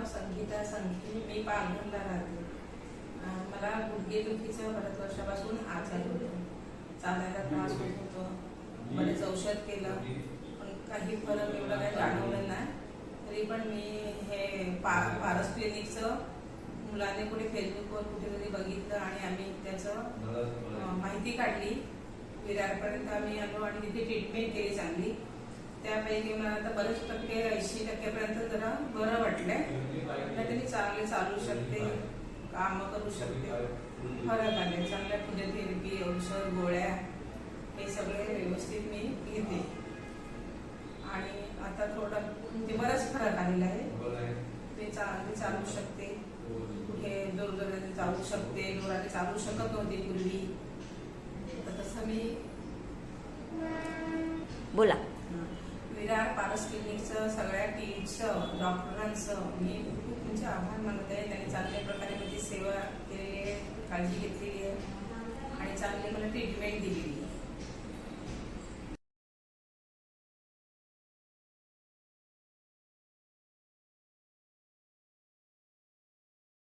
नाव संगीता संगीत, मी पालघरला राहते. मला गुडघेदुखीचं बऱ्याच वर्षापासून आजार होतो, चालायला त्रास होत होतो. बरेच औषध केलं पण काही फरक एवढा काही जाणवलं नाही. तरी पण मी हे पारस क्लिनिकचं मुलाने कुठे फेसबुकवर कुठेतरी बघितलं आणि आम्ही त्याचं माहिती काढली. विरारपर्यंत आम्ही आलो आणि तिथे ट्रीटमेंट केली चांगली. त्यापैकी मला आता बरेच टक्के 80% जरा बरं वाटलंय. त्यांनी चांगले चालू शकते, कामं करू शकते, फरक आले. चांगल्या फिजिओथेरपी, औषध, गोळ्या हे सगळे व्यवस्थित मी घेते आणि आता थोडं म्हणजे बराच फरक आलेला आहे. ते चांगले चालू शकते, कुठे जोरजोराने चालू शकते, जोराने चालू शकत नव्हती पूर्वी. तसं मी बोला. विरार पारस क्लिनिकचं सगळ्या टीमचं, डॉक्टरांचं मी खूप म्हणजे आभार मानत आहे. त्यांनी चांगल्या प्रकारे माझी सेवा केलेली आहे, काळजी घेतलेली आहे आणि चांगली मला ट्रीटमेंट दिलेली आहे.